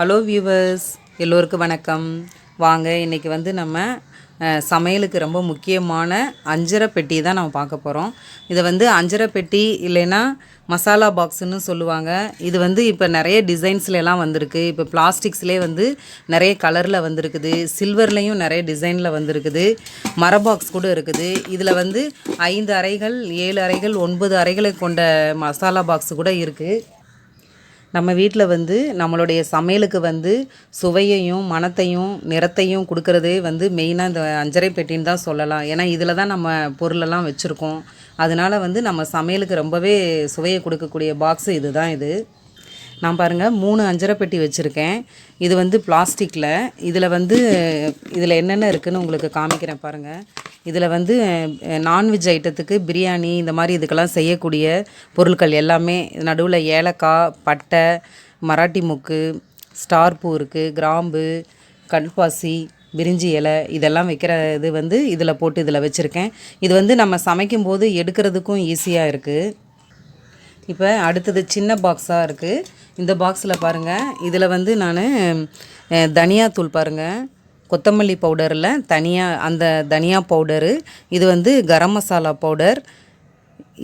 Hello viewers, எல்லோருக்கும் வணக்கம். வாங்க, இன்றைக்கி வந்து நம்ம சமையலுக்கு ரொம்ப முக்கியமான அஞ்சரை பெட்டி தான் நம்ம பார்க்க போகிறோம். இதை வந்து அஞ்சரை பெட்டி இல்லைன்னா மசாலா பாக்ஸுன்னு சொல்லுவாங்க. இது வந்து இப்போ நிறைய டிசைன்ஸ்லாம் வந்திருக்கு. இப்போ பிளாஸ்டிக்ஸ்லேயே வந்து நிறைய கலரில் வந்திருக்குது, சில்வர்லேயும் நிறைய டிசைனில் வந்திருக்குது, மர பாக்ஸ் கூட இருக்குது. இதில் வந்து 5 அறைகள், 7 அறைகள், 9 அறைகளை கொண்ட மசாலா பாக்ஸ் கூட இருக்குது. நம்ம வீட்டில் வந்து நம்மளுடைய சமையலுக்கு வந்து சுவையையும் மணத்தையும் நிறத்தையும் கொடுக்கறதே வந்து மெயினாக இந்த அஞ்சரை பெட்டின்னு தான் சொல்லலாம். ஏன்னா இதில் தான் நம்ம பொருளெல்லாம் வச்சுருக்கோம். அதனால் வந்து நம்ம சமையலுக்கு ரொம்பவே சுவையை கொடுக்கக்கூடிய பாக்ஸு இது தான். நான் பாருங்கள் 3 அஞ்சரை பெட்டி வச்சுருக்கேன். இது வந்து பிளாஸ்டிக்கில். இதில் என்னென்ன இருக்குதுன்னு உங்களுக்கு காமிக்கிறேன் பாருங்கள். இதில் வந்து நான்வெஜ் ஐட்டத்துக்கு பிரியாணி இந்த மாதிரி இதுக்கெல்லாம் செய்யக்கூடிய பொருட்கள் எல்லாமே. நடுவில் ஏலக்காய், பட்டை, மராட்டி மொக்கு, ஸ்டார் பூ இருக்குது, கிராம்பு, கல்பாசி, பிரிஞ்சி இலை இதெல்லாம் வைக்கிற இது வந்து இதில் போட்டு இதில் வச்சுருக்கேன். இது வந்து நம்ம சமைக்கும்போது எடுக்கிறதுக்கும் ஈஸியாக இருக்குது. இப்போ அடுத்தது சின்ன பாக்ஸாக இருக்குது. இந்த பாக்ஸில் பாருங்கள், இதில் வந்து நான் தனியாத்தூள் பாருங்கள், கொத்தமல்லி பவுடரில் தனியாக அந்த தனியா பவுடரு, இது வந்து கரம் மசாலா பவுடர்,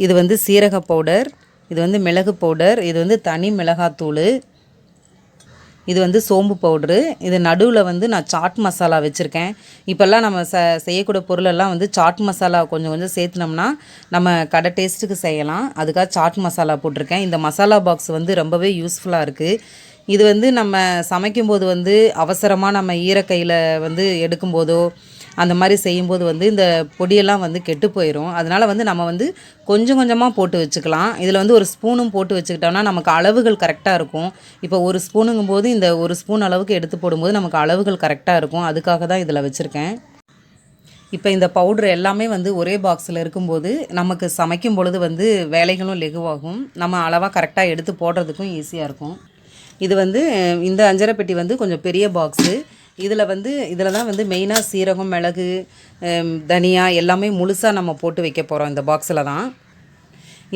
இது வந்து சீரக பவுடர், இது வந்து மிளகு பவுடர், இது வந்து தனி மிளகாத்தூள், இது வந்து சோம்பு பவுட்ரு. இது நடுவில் வந்து நான் சாட் மசாலா வச்சுருக்கேன். இப்போல்லாம் நம்ம செய்யக்கூடிய பொருளெல்லாம் வந்து சாட் மசாலா கொஞ்சம் கொஞ்சம் சேர்த்துனோம்னா நம்ம கடை டேஸ்ட்டுக்கு செய்யலாம். அதுக்காக சாட் மசாலா போட்டிருக்கேன். இந்த மசாலா பாக்ஸ் வந்து ரொம்பவே யூஸ்ஃபுல்லாக இருக்குது. இது வந்து நம்ம சமைக்கும்போது வந்து அவசரமாக நம்ம ஈரக்கையில் வந்து எடுக்கும்போதோ அந்த மாதிரி செய்யும்போது வந்து இந்த பொடியெல்லாம் வந்து கெட்டு போயிடும். அதனால் வந்து நம்ம வந்து கொஞ்சம் கொஞ்சமாக போட்டு வச்சுக்கலாம். இதில் வந்து ஒரு ஸ்பூனும் போட்டு வச்சுக்கிட்டோம்னா நமக்கு அளவுகள் கரெக்டாக இருக்கும். இப்போ ஒரு ஸ்பூனுங்கும் போது இந்த ஒரு ஸ்பூன் அளவுக்கு எடுத்து போடும்போது நமக்கு அளவுகள் கரெக்டாக இருக்கும். அதுக்காக தான் இதில் வச்சுருக்கேன். இப்போ இந்த பவுட்ரு எல்லாமே வந்து ஒரே பாக்ஸில் இருக்கும்போது நமக்கு சமைக்கும் பொழுது வந்து வேலைகளும் லெகுவாகும். நம்ம அளவாக கரெக்டாக எடுத்து போடுறதுக்கும் ஈஸியாக இருக்கும். இது வந்து இந்த அஞ்சரை பெட்டி வந்து கொஞ்சம் பெரிய பாக்ஸு. இதில் தான் வந்து மெயினாக சீரகம், மிளகு, தனியா எல்லாமே முழுசாக நம்ம போட்டு வைக்க போகிறோம் இந்த பாக்ஸில் தான்.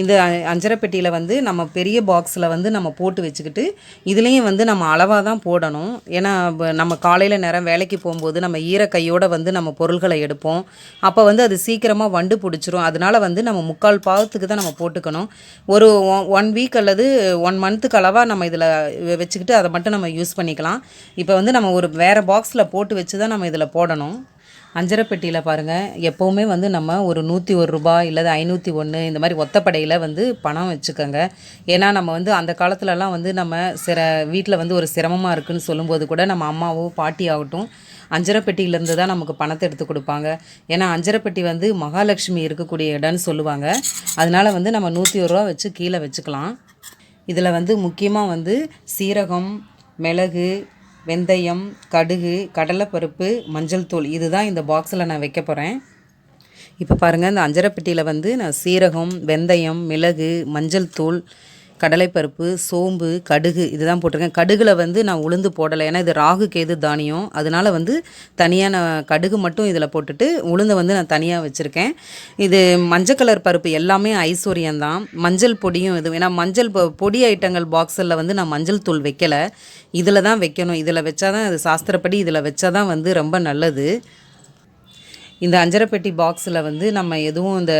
இந்த அஞ்சரை பெட்டியில் வந்து நம்ம பெரிய பாக்ஸில் வந்து நம்ம போட்டு வச்சுக்கிட்டு இதுலேயும் வந்து நம்ம அளவாக தான் போடணும். ஏன்னா நம்ம காலையில் நேரம் வேலைக்கு போகும்போது நம்ம ஈரக்கையோடு வந்து நம்ம பொருள்களை எடுப்போம். அப்போ வந்து அது சீக்கிரமாக வண்டு பிடிச்சிரும். அதனால் வந்து நம்ம 3/4 பாகத்துக்கு தான் நம்ம போட்டுக்கணும். ஒரு 1 வீக் அல்லது 1 மந்த்துக்கு அளவாக நம்ம இதில் வச்சுக்கிட்டு அதை மட்டும் நம்ம யூஸ் பண்ணிக்கலாம். இப்போ வந்து நம்ம ஒரு வேறு பாக்ஸில் போட்டு வச்சு தான் நம்ம இதில் போடணும். அஞ்சரை பெட்டியில் பாருங்கள், எப்போவுமே வந்து நம்ம ஒரு 101 ரூபாய் இல்லை 501 இந்த மாதிரி ஒத்தப்படையில் வந்து பணம் வச்சுக்கோங்க. ஏன்னா நம்ம வந்து அந்த காலத்துலலாம் வந்து நம்ம வீட்டில் வந்து ஒரு சிரமமாக இருக்குதுன்னு சொல்லும்போது கூட நம்ம அம்மாவோ பாட்டி ஆகட்டும் அஞ்சரை பெட்டியிலேருந்து தான் நமக்கு பணத்தை எடுத்து கொடுப்பாங்க. ஏன்னா அஞ்சரை பெட்டி வந்து மகாலட்சுமி இருக்கக்கூடிய இடம்னு சொல்லுவாங்க. அதனால் வந்து நம்ம 101 ரூபா வச்சு கீழே வச்சுக்கலாம். இதில் வந்து முக்கியமாக வந்து சீரகம், மிளகு, வெந்தயம், கடுகு, கடலைப்பருப்பு, மஞ்சள் தூள் இதுதான் இந்த பாக்ஸில் நான் வைக்க போகிறேன். இப்போ பாருங்கள், இந்த அஞ்சரை பெட்டியில் வந்து நான் சீரகம், வெந்தயம், மிளகு, மஞ்சள் தூள், கடலைப்பருப்பு, சோம்பு, கடுகு இதுதான் போட்டிருக்கேன். கடுகில் வந்து நான் உளுந்து போடலை. ஏன்னா இது ராகு கேது தானியம். அதனால் வந்து தனியாக நான் கடுகு மட்டும் இதில் போட்டுட்டு உளுந்தை வந்து நான் தனியாக வச்சுருக்கேன். இது மஞ்சள் கலர் பருப்பு எல்லாமே ஐஸ்வர்யம்தான். மஞ்சள் பொடியும் இது. ஏன்னா மஞ்சள் பொடி ஐட்டங்கள் பாக்ஸில் வந்து நான் மஞ்சள் தூள் வைக்கலை. இதில் தான் வைக்கணும். இதில் வச்சா தான் அது சாஸ்திரப்படி இதில் வச்சா தான் வந்து ரொம்ப நல்லது. இந்த அஞ்சரை பெட்டி பாக்ஸில் வந்து நம்ம எதுவும் இந்த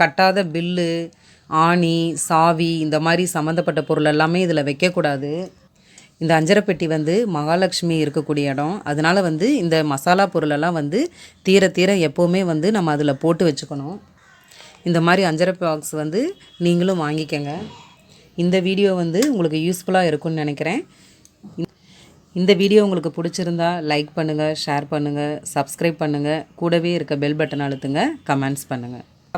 கட்டாத பில்லு, ஆணி, சாவி இந்த மாதிரி சம்மந்தப்பட்ட பொருள் எல்லாமே இதில் வைக்கக்கூடாது. இந்த அஞ்சரை பெட்டி வந்து மகாலட்சுமி இருக்கக்கூடிய இடம். அதனால் வந்து இந்த மசாலா பொருளெல்லாம் வந்து தீர எப்போவுமே வந்து நம்ம அதில் போட்டு வச்சுக்கணும். இந்த மாதிரி அஞ்சரை பாக்ஸ் வந்து நீங்களும் வாங்கிக்கங்க. இந்த வீடியோ வந்து உங்களுக்கு யூஸ்ஃபுல்லாக இருக்கும்னு நினைக்கிறேன். இந்த வீடியோ உங்களுக்கு பிடிச்சிருந்தா லைக் பண்ணுங்கள், ஷேர் பண்ணுங்கள், சப்ஸ்கிரைப் பண்ணுங்கள், கூடவே இருக்க பெல் பட்டன் அழுத்துங்க, கமெண்ட்ஸ் பண்ணுங்கள்.